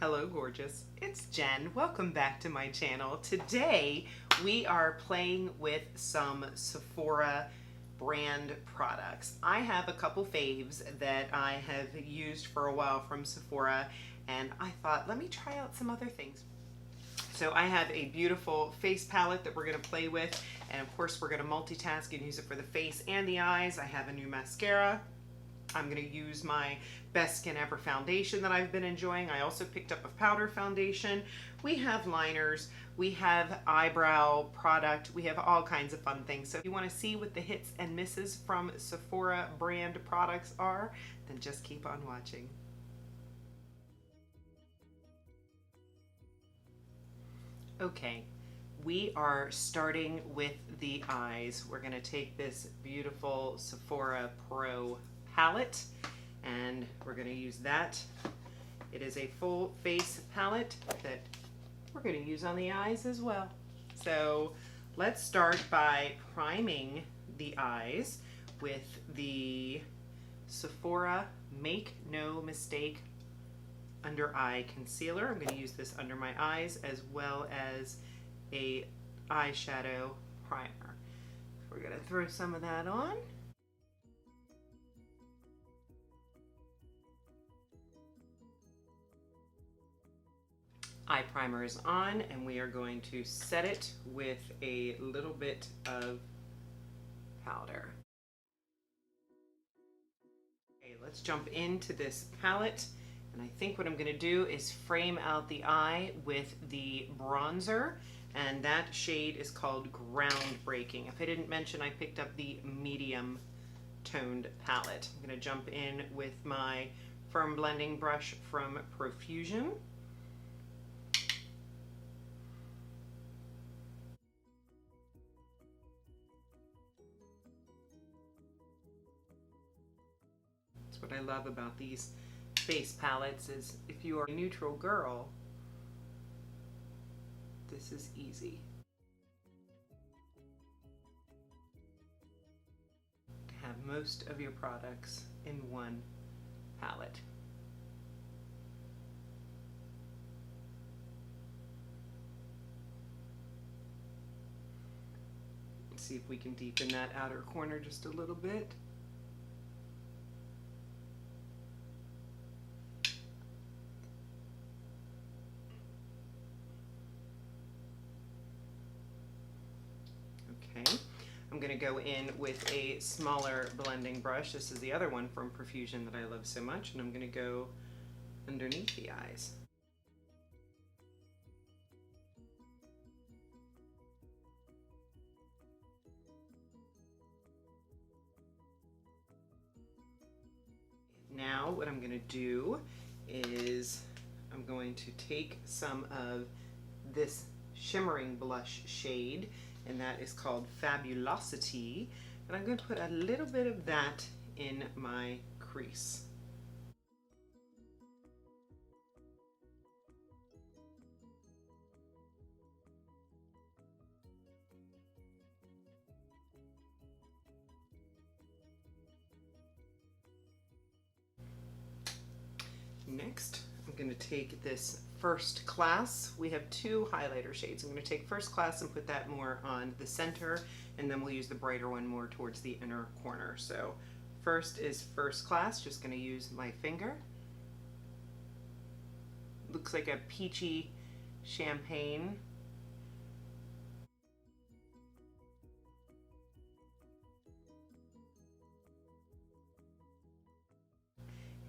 Hello gorgeous, it's Jen. Welcome back to my channel. Today we are playing with some Sephora brand products. I have a couple faves that I have used for a while from Sephora, and I thought let me try out some other things. So I have a beautiful face palette that we're going to play with, and of course we're going to multitask and use it for the face and the eyes. I have a new mascara. I'm going to use my Best Skin Ever foundation that I've been enjoying. I also picked up a powder foundation. We have liners. We have eyebrow product. We have all kinds of fun things. So if you want to see what the hits and misses from Sephora brand products are, then just keep on watching. Okay, we are starting with the eyes. We're going to take this beautiful Sephora Pro palette and we're going to use that. It is a full face palette that we're going to use on the eyes as well. So let's start by priming the eyes with the Sephora Make No Mistake Under Eye Concealer. I'm going to use this under my eyes as well as a eyeshadow primer. We're going to throw some of that on. Eye primer is on, and we are going to set it with a little bit of powder. Okay, let's jump into this palette, and I think what I'm going to do is frame out the eye with the bronzer, and that shade is called Groundbreaking. If I didn't mention, I picked up the medium toned palette. I'm going to jump in with my firm blending brush from Profusion. What I love about these face palettes is if you are a neutral girl, this is easy. To have most of your products in one palette. Let's see if we can deepen that outer corner just a little bit. I'm going to go in with a smaller blending brush. This is the other one from Profusion that I love so much, and I'm going to go underneath the eyes. Now what I'm going to do is I'm going to take some of this shimmering blush shade, and that is called Fabulosity, and I'm going to put a little bit of that in my crease. Next, I'm going to take this First Class. We have two highlighter shades. I'm going to take First Class and put that more on the center, and then we'll use the brighter one more towards the inner corner. So first is First Class. Just going to use my finger. Looks like a peachy champagne.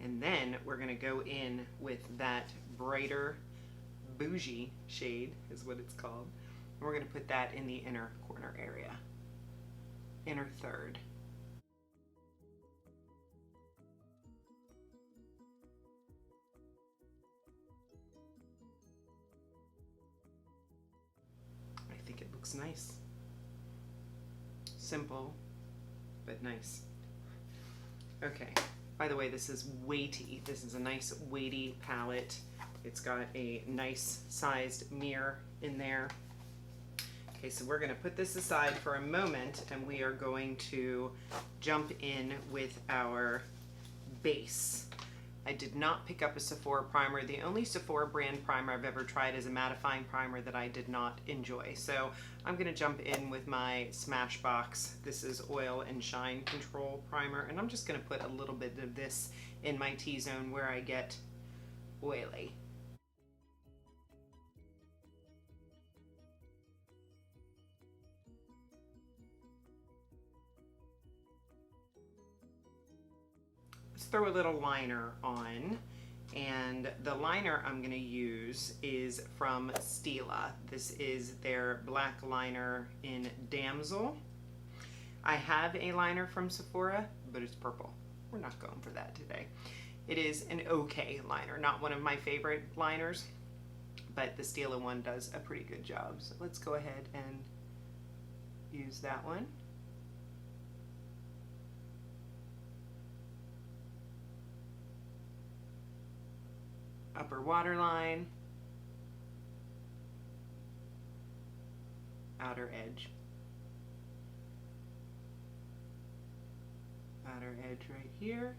And then we're going to go in with that brighter bougie shade is what it's called. And we're going to put that in the inner corner area. Inner third. I think it looks nice. Simple, but nice. Okay. By the way, this is weighty. This is a nice weighty palette. It's got a nice sized mirror in there. Okay, so we're going to put this aside for a moment, and we are going to jump in with our base. I did not pick up a Sephora primer. The only Sephora brand primer I've ever tried is a mattifying primer that I did not enjoy. So I'm gonna jump in with my Smashbox. This is Oil and Shine Control Primer, and I'm just gonna put a little bit of this in my T-zone where I get oily. Throw a little liner on, and the liner I'm going to use is from Stila. This is their black liner in Damsel. I have a liner from Sephora, but it's purple. We're not going for that today. It is an okay liner, not one of my favorite liners, but the Stila one does a pretty good job. So let's go ahead and use that one. Upper waterline, outer edge, outer edge right here.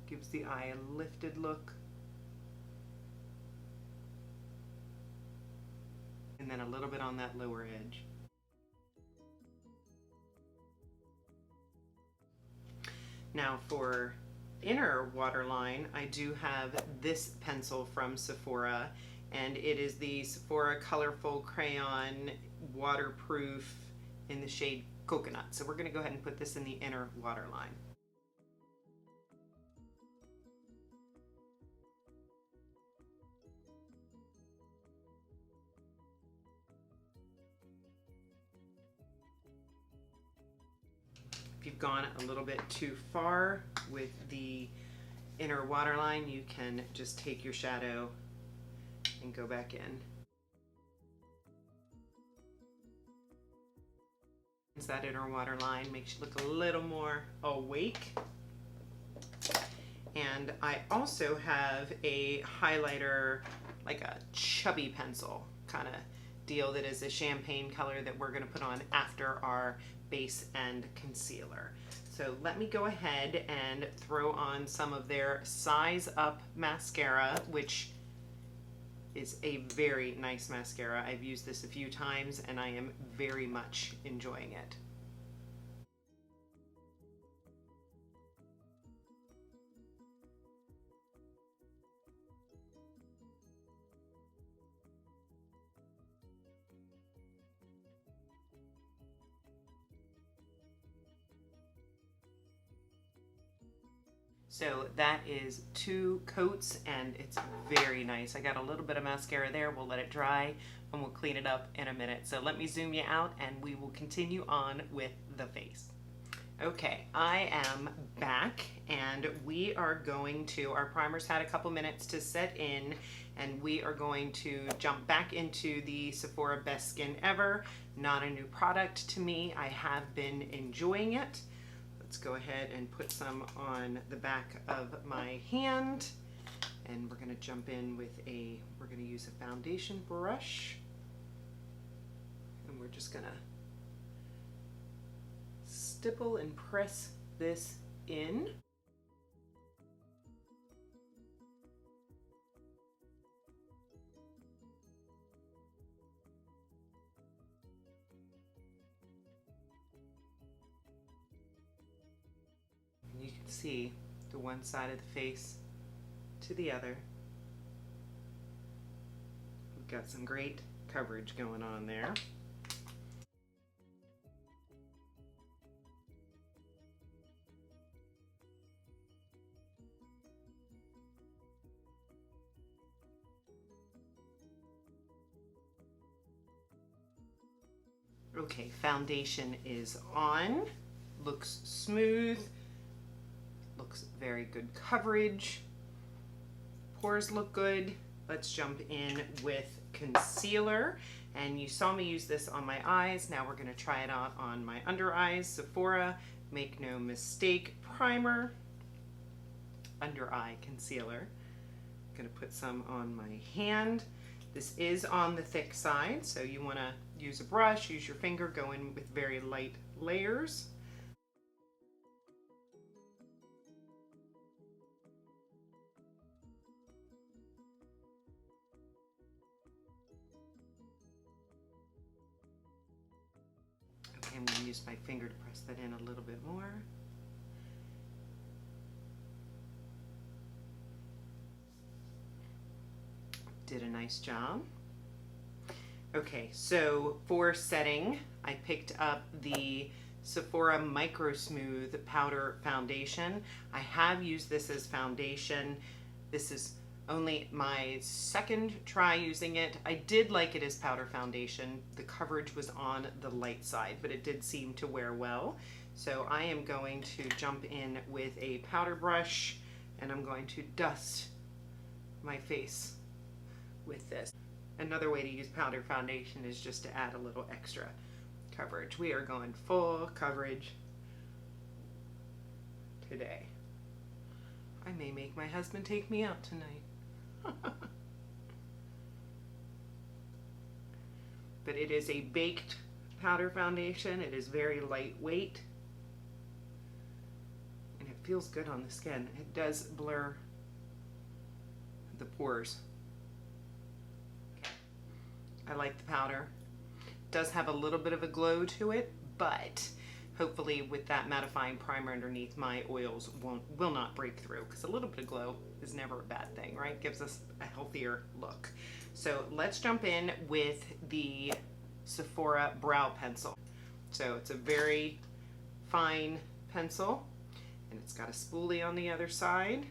Gives the eye a lifted look. And then a little bit on that lower edge. Now for inner waterline, I do have this pencil from Sephora, and it is the Sephora Colorful Crayon Waterproof in the shade Coconut. So we're going to go ahead and put this in the inner waterline. If you've gone a little bit too far with the inner waterline, you can just take your shadow and go back in. It's that inner waterline, makes you look a little more awake. And I also have a highlighter, like a chubby pencil kind of deal, that is a champagne color that we're going to put on after our base and concealer. So let me go ahead and throw on some of their Size Up mascara, which is a very nice mascara. I've used this a few times and I am very much enjoying it. So that is 2 coats and it's very nice. I got a little bit of mascara there. We'll let it dry and we'll clean it up in a minute. So let me zoom you out and we will continue on with the face. Okay, I am back and we are going to, our primer's had a couple minutes to set in, and we are going to jump back into the Sephora Best Skin Ever. Not a new product to me. I have been enjoying it. Let's go ahead and put some on the back of my hand, and we're going to jump in with we're going to use a foundation brush, and we're just going to stipple and press this in. You can see the one side of the face to the other. We've got some great coverage going on there. Okay, foundation is on. Looks smooth. Looks very good coverage. Pores look good. Let's jump in with concealer. And you saw me use this on my eyes. Now we're going to try it out on my under eyes. Sephora Make No Mistake Primer. Under eye concealer. I'm going to put some on my hand. This is on the thick side, so you want to use a brush, use your finger, go in with very light layers. use my finger to press that in a little bit more. Did a nice job. Okay, so for setting, I picked up the Sephora Microsmooth Powder Foundation. I have used this as foundation. This is only my second try using it. I did like it as powder foundation. The coverage was on the light side, but it did seem to wear well. So I am going to jump in with a powder brush, and I'm going to dust my face with this. Another way to use powder foundation is just to add a little extra coverage. We are going full coverage today. I may make my husband take me out tonight. But it is a baked powder foundation. It is very lightweight. And it feels good on the skin. It does blur the pores. I like the powder. It does have a little bit of a glow to it, but hopefully with that mattifying primer underneath, my oils will not break through, because a little bit of glow is never a bad thing, right? Gives us a healthier look. So let's jump in with the Sephora Brow Pencil. So it's a very fine pencil, and it's got a spoolie on the other side.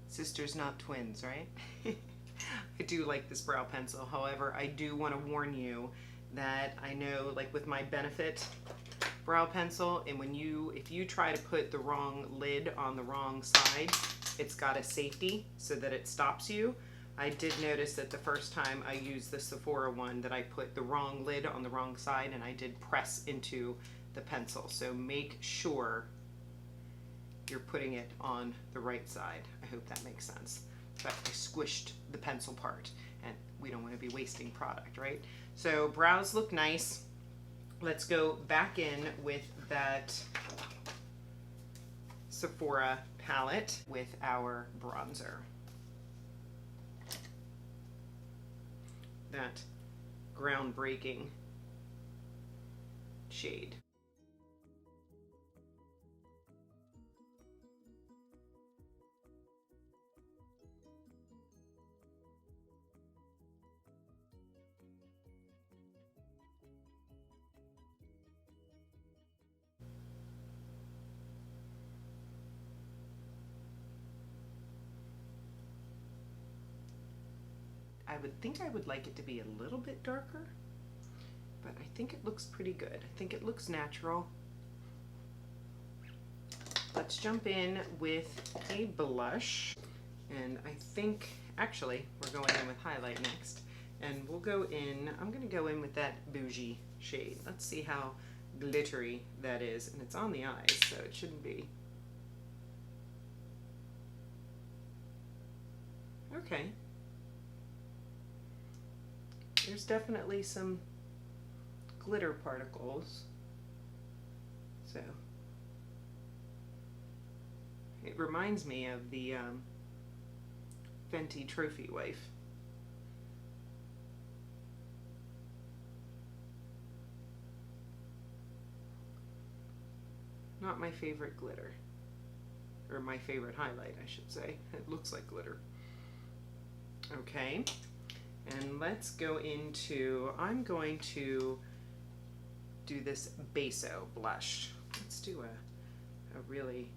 Sisters, not twins, right? I do like this brow pencil. However, I do want to warn you that I know, like with my Benefit brow pencil, and if you try to put the wrong lid on the wrong side, it's got a safety so that it stops you. I did notice that the first time I used the Sephora one that I put the wrong lid on the wrong side, and I did press into the pencil. So make sure you're putting it on the right side. I hope that makes sense. But I squished the pencil part, and we don't want to be wasting product, right? So brows look nice. Let's go back in with that Sephora palette with our bronzer. That groundbreaking shade. I would think I would like it to be a little bit darker, but I think it looks pretty good. I think it looks natural. Let's jump in with a blush, and I think actually we're going in with highlight next, and we'll go in, I'm going to go in with that Bougie shade. Let's see how glittery that is, and it's on the eyes, so it shouldn't be. Okay. There's definitely some glitter particles. So it reminds me of the Fenty Trophy Wife. Not my favorite glitter, or my favorite highlight, I should say. It looks like glitter. Okay. And let's go into, I'm going to do this Beso blush. Let's do a a really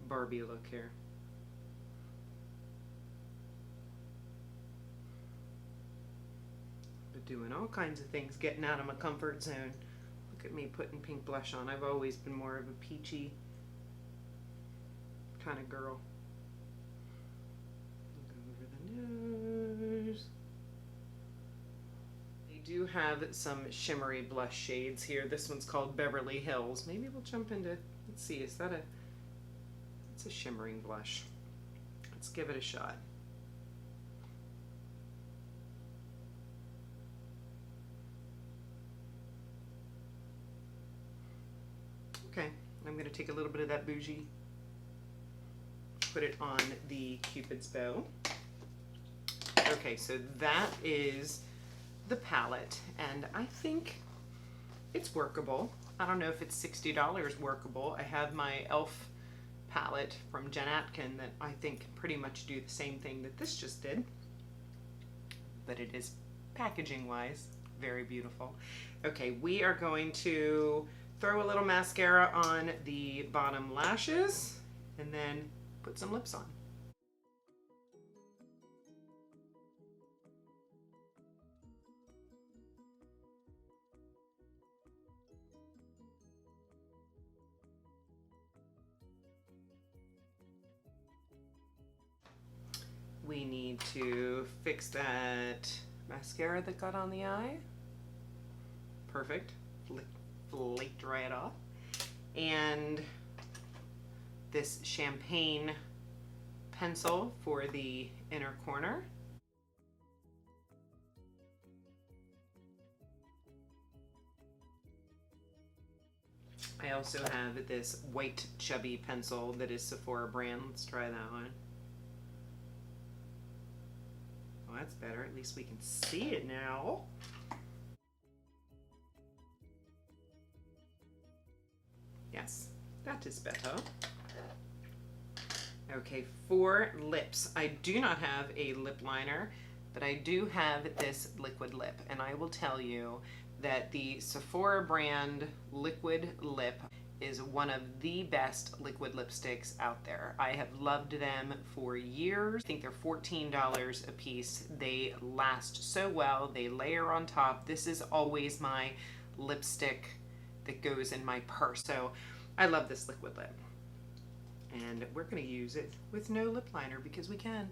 Barbie look here. But doing all kinds of things, getting out of my comfort zone. Look at me putting pink blush on. I've always been more of a peachy kind of girl. Go over the nose. They do have some shimmery blush shades here. This one's called Beverly Hills. Maybe we'll jump into, let's see, is that it's a shimmering blush. Let's give it a shot. Okay, I'm going to take a little bit of that bougie, put it on the Cupid's bow. Okay, so that is the palette, and I think it's workable. I don't know if it's $60 workable. I have my e.l.f. palette from Jen Atkin that I think pretty much do the same thing that this just did, but it is packaging wise very beautiful. Okay, we are going to throw a little mascara on the bottom lashes and then put some lips on. We need to fix that mascara that got on the eye. Perfect. Flake dry it off. And this champagne pencil for the inner corner. I also have this white chubby pencil that is Sephora brand. Let's try that one. Oh, that's better. At least we can see it now. Yes, that is better. Okay, for lips, I do not have a lip liner, but I do have this liquid lip, and I will tell you that the Sephora brand liquid lip is one of the best liquid lipsticks out there. I have loved them for years. I think they're $14 a piece. They last so well. They layer on top. This is always my lipstick that goes in my purse. So I love this liquid lip. And we're going to use it with no lip liner because we can.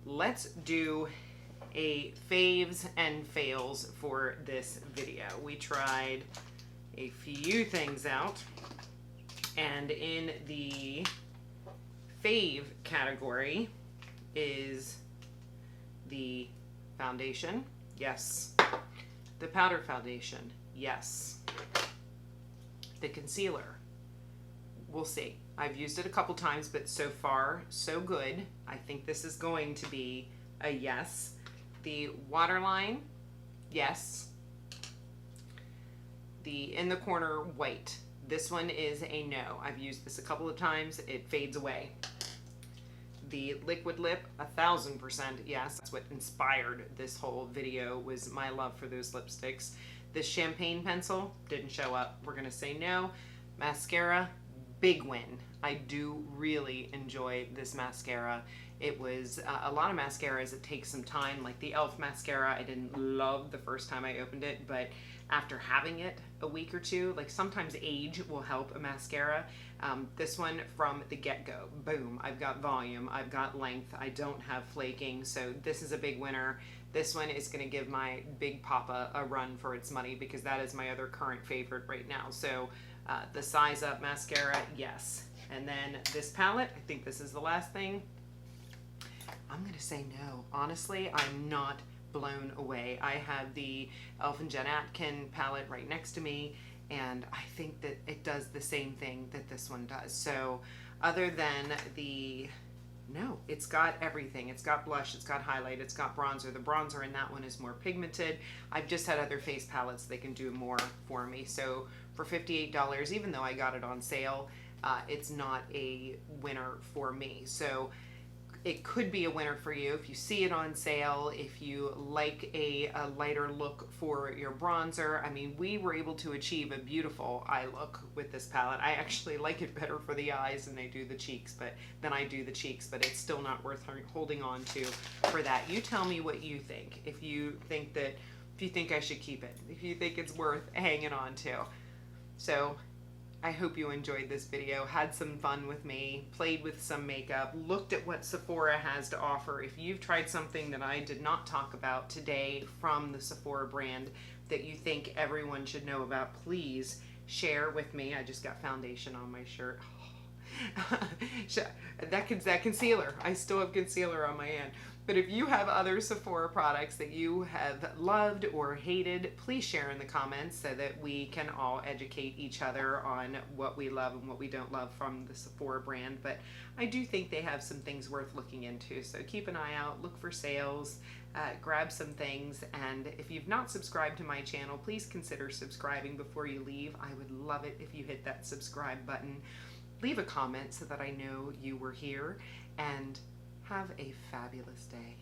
Let's do a faves and fails for this video. We tried a few things out, and in the fave category is the foundation, yes. The powder foundation, yes. The concealer, we'll see. I've used it a couple times, but so far, so good. I think this is going to be a yes. The waterline, yes. The in the corner white, this one is a no. I've used this a couple of times, it fades away. The liquid lip, 1000% yes. That's what inspired this whole video, was my love for those lipsticks. This champagne pencil didn't show up. We're gonna say no. Mascara, big win. I do really enjoy this mascara. It was a lot of mascaras, it takes some time, like the e.l.f. mascara I didn't love the first time I opened it, but after having it a week or two, like sometimes age will help a mascara. This one from the get-go, boom, I've got volume, I've got length, I don't have flaking, so this is a big winner. This one is going to give my Big Papa a run for its money because that is my other current favorite right now. So the Size Up mascara, yes. And then this palette, I think this is the last thing. I'm going to say no. Honestly, I'm not blown away. I have the e.l.f. and Jen Atkin palette right next to me, and I think that it does the same thing that this one does. So other than the No, it's got everything. It's got blush, it's got highlight, it's got bronzer. The bronzer in that one is more pigmented. I've just had other face palettes that can do more for me. So for $58, even though I got it on sale, it's not a winner for me. So it could be a winner for you if you see it on sale, if you like a lighter look for your bronzer. I mean, we were able to achieve a beautiful eye look with this palette. I actually like it better for the eyes than I do the cheeks, but it's still not worth holding on to for that. You tell me what you think. If you think I should keep it, if you think it's worth hanging on to. So I hope you enjoyed this video, had some fun with me, played with some makeup, looked at what Sephora has to offer. If you've tried something that I did not talk about today from the Sephora brand that you think everyone should know about, please share with me. I just got foundation on my shirt. That concealer, I still have concealer on my hand. But if you have other Sephora products that you have loved or hated, please share in the comments so that we can all educate each other on what we love and what we don't love from the Sephora brand. But I do think they have some things worth looking into. So keep an eye out, look for sales, grab some things. And if you've not subscribed to my channel, please consider subscribing before you leave. I would love it if you hit that subscribe button. Leave a comment so that I know you were here, and have a fabulous day.